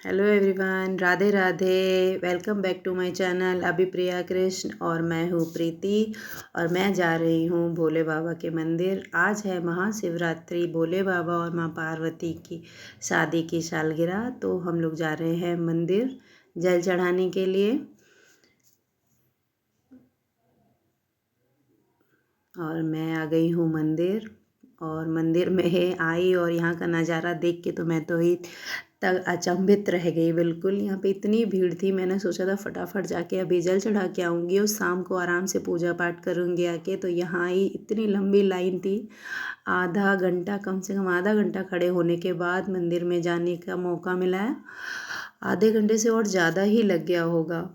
Hello everyone, Radhe Radhe. Welcome back to my channel Abhipriya Krishna. और मैं हूँ प्रीति और मैं जा रही हूँ भोले बाबा के मंदिर। आज है महाशिवरात्रि। भोले बाबा और माँ पार्वती की शादी की सालगिरह, तो हम लोग जा रहे हैं मंदिर जल चढ़ाने के लिए। और मैं आ गई हूँ मंदिर, और मंदिर में आई और यहाँ का नज़ारा देख के तो मैं तो ही तक अचंभित रह गई। बिल्कुल यहाँ पे इतनी भीड़ थी, मैंने सोचा था फटाफट जाके अभी जल चढ़ा के आऊँगी और शाम को आराम से पूजा पाठ करूँगी आके। तो यहाँ आई, इतनी लंबी लाइन थी। आधा घंटा, कम से कम आधा घंटा खड़े होने के बाद मंदिर में जाने का मौका मिला है। आधे घंटे से और ज़्यादा ही लग गया होगा,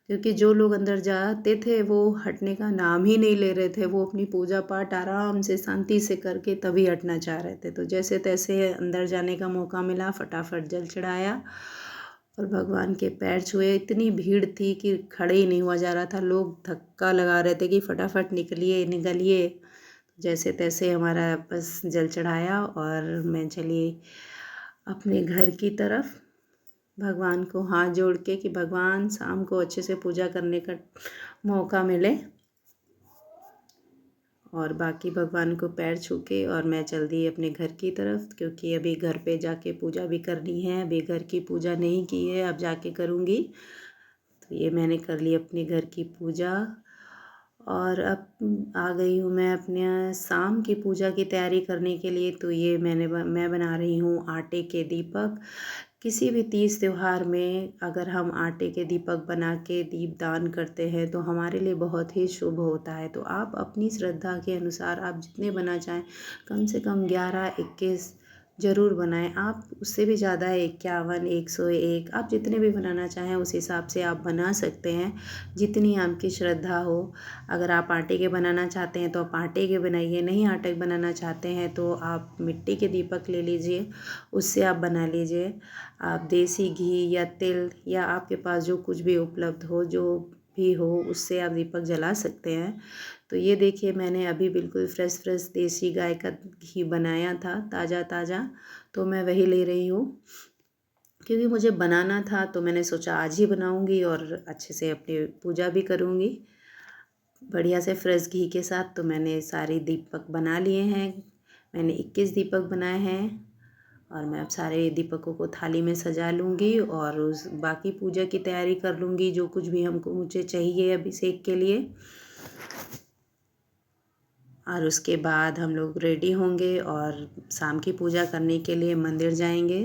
क्योंकि जो लोग अंदर जाते थे वो हटने का नाम ही नहीं ले रहे थे। वो अपनी पूजा पाठ आराम से शांति से करके तभी हटना चाह रहे थे। तो जैसे तैसे अंदर जाने का मौका मिला, फटाफट जल चढ़ाया और भगवान के पैर छुए। इतनी भीड़ थी कि खड़े ही नहीं हुआ जा रहा था, लोग धक्का लगा रहे थे कि फटाफट निकलिए निकलिए। जैसे तैसे हमारा बस जल चढ़ाया और मैं चली अपने घर की तरफ, भगवान को हाथ जोड़ के कि भगवान शाम को अच्छे से पूजा करने का मौका मिले। और बाकी भगवान को पैर छू के और मैं चल दी अपने घर की तरफ, क्योंकि अभी घर पे जाके पूजा भी करनी है। अभी घर की पूजा नहीं की है, अब जाके करूँगी। तो ये मैंने कर ली अपने घर की पूजा। और अब आ गई हूँ मैं अपने शाम की पूजा की तैयारी करने के लिए। तो ये मैं बना रही हूँ आटे के दीपक। किसी भी तीज त्यौहार में अगर हम आटे के दीपक बना के दीप दान करते हैं तो हमारे लिए बहुत ही शुभ होता है। तो आप अपनी श्रद्धा के अनुसार आप जितने बना चाहें, कम से कम 11-21 ज़रूर बनाएं। आप उससे भी ज़्यादा 51, 101, आप जितने भी बनाना चाहें उस हिसाब से आप बना सकते हैं, जितनी आपकी श्रद्धा हो। अगर आप आटे के बनाना चाहते हैं तो आप आटे के बनाइए, नहीं आटे के बनाना चाहते हैं तो आप मिट्टी के दीपक ले लीजिए, उससे आप बना लीजिए। आप देसी घी या तिल या आपके पास जो कुछ भी उपलब्ध हो, जो भी हो, उससे आप दीपक जला सकते हैं। तो ये देखिए, मैंने अभी बिल्कुल फ्रेश फ्रेश देसी गाय का घी बनाया था, ताज़ा ताज़ा। तो मैं वही ले रही हूँ, क्योंकि मुझे बनाना था तो मैंने सोचा आज ही बनाऊँगी और अच्छे से अपनी पूजा भी करूँगी बढ़िया से फ्रेश घी के साथ। तो मैंने सारे दीपक बना लिए हैं। मैंने 21 दीपक बनाए हैं और मैं अब सारे दीपकों को थाली में सजा लूँगी और उस बाकी पूजा की तैयारी कर लूँगी, जो कुछ भी मुझे चाहिए अभिषेक के लिए। और उसके बाद हम लोग रेडी होंगे और शाम की पूजा करने के लिए मंदिर जाएंगे।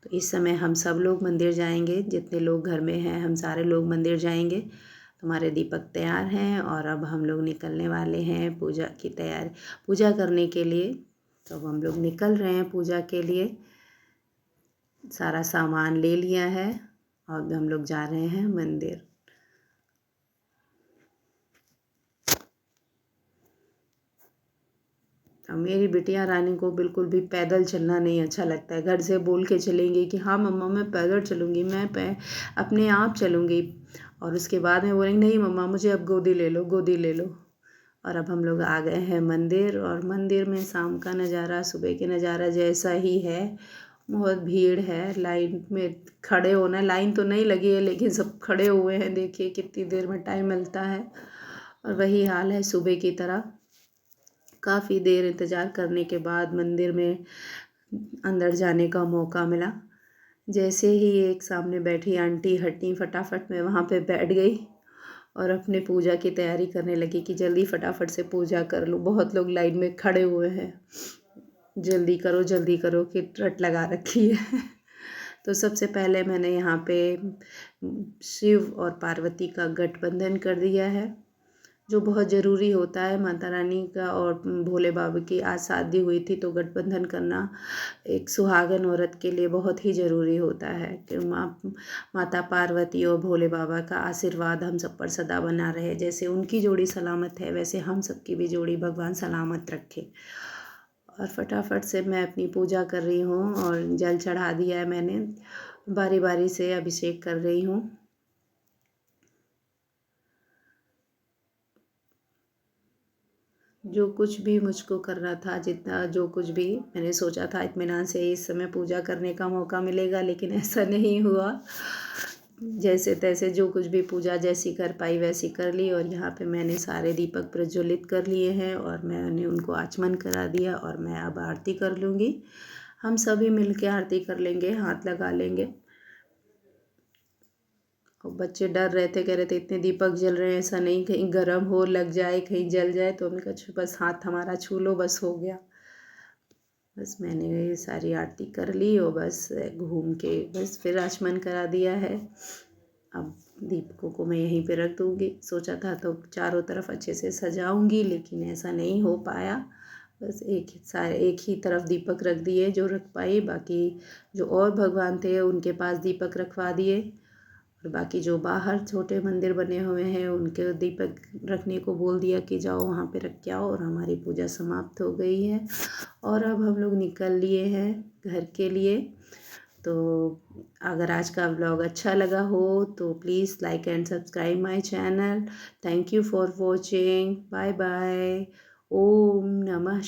तो इस समय हम सब लोग मंदिर जाएंगे, जितने लोग घर में हैं हम सारे लोग मंदिर जाएंगे। हमारे दीपक तैयार हैं और अब हम लोग निकलने वाले हैं पूजा की तैयारी, पूजा करने के लिए। तो अब हम लोग निकल रहे हैं पूजा के लिए। सारा सामान ले लिया है और अब हम लोग जा रहे हैं मंदिर। अब मेरी बिटिया रानी को बिल्कुल भी पैदल चलना नहीं अच्छा लगता है। घर से बोल के चलेंगे कि हाँ मम्मा मैं पैदल चलूँगी, मैं अपने आप चलूँगी, और उसके बाद में बोलेंगे नहीं मम्मा मुझे अब गोदी ले लो, गोदी ले लो। और अब हम लोग आ गए हैं मंदिर, और मंदिर में शाम का नज़ारा सुबह के नज़ारा जैसा ही है। बहुत भीड़ है, लाइन में खड़े होना, लाइन तो नहीं लगी है लेकिन सब खड़े हुए हैं। देखिए कितनी देर में टाइम मिलता है, और वही हाल है सुबह की तरह। काफ़ी देर इंतज़ार करने के बाद मंदिर में अंदर जाने का मौका मिला। जैसे ही एक सामने बैठी आंटी हटी, फटाफट मैं वहाँ पे बैठ गई और अपने पूजा की तैयारी करने लगी कि जल्दी फटाफट से पूजा कर लूँ। बहुत लोग लाइन में खड़े हुए हैं, जल्दी करो कि रट लगा रखी है। तो सबसे पहले मैंने यहाँ पे शिव और पार्वती का गठबंधन कर दिया है, जो बहुत ज़रूरी होता है। माता रानी का और भोले बाबा की आज शादी हुई थी, तो गठबंधन करना एक सुहागन औरत के लिए बहुत ही ज़रूरी होता है कि माता पार्वती और भोले बाबा का आशीर्वाद हम सब पर सदा बना रहे। जैसे उनकी जोड़ी सलामत है, वैसे हम सबकी भी जोड़ी भगवान सलामत रखे। और फटाफट से मैं अपनी पूजा कर रही हूँ और जल चढ़ा दिया है मैंने। बारी बारी से अभिषेक कर रही हूँ। जो कुछ भी मुझको करना था, जितना जो कुछ भी मैंने सोचा था इत्मीनान से इस समय पूजा करने का मौका मिलेगा, लेकिन ऐसा नहीं हुआ। जैसे तैसे जो कुछ भी पूजा जैसी कर पाई वैसी कर ली। और यहाँ पे मैंने सारे दीपक प्रज्वलित कर लिए हैं और मैंने उनको आचमन करा दिया और मैं अब आरती कर लूँगी। हम सभी मिल के आरती कर लेंगे, हाथ लगा लेंगे। और बच्चे डर रहे थे, कह रहे थे इतने दीपक जल रहे हैं, ऐसा नहीं कहीं गर्म हो लग जाए, कहीं जल जाए। तो हमने कहा बस हाथ हमारा छू लो, बस हो गया। बस मैंने ये सारी आरती कर ली और बस घूम के बस फिर आचमन करा दिया है। अब दीपकों को मैं यहीं पे रख दूँगी। सोचा था तो चारों तरफ अच्छे से सजाऊँगी, लेकिन ऐसा नहीं हो पाया। बस एक ही तरफ दीपक रख दिए जो रख पाई, बाकी जो और भगवान थे उनके पास दीपक रखवा दिए। और बाकी जो बाहर छोटे मंदिर बने हुए हैं उनके दीपक रखने को बोल दिया कि जाओ वहाँ पे रख के आओ। और हमारी पूजा समाप्त हो गई है और अब हम लोग निकल लिए हैं घर के लिए। तो अगर आज का व्लॉग अच्छा लगा हो तो please like and subscribe my channel. Thank you for watching. Bye bye. ओम नमः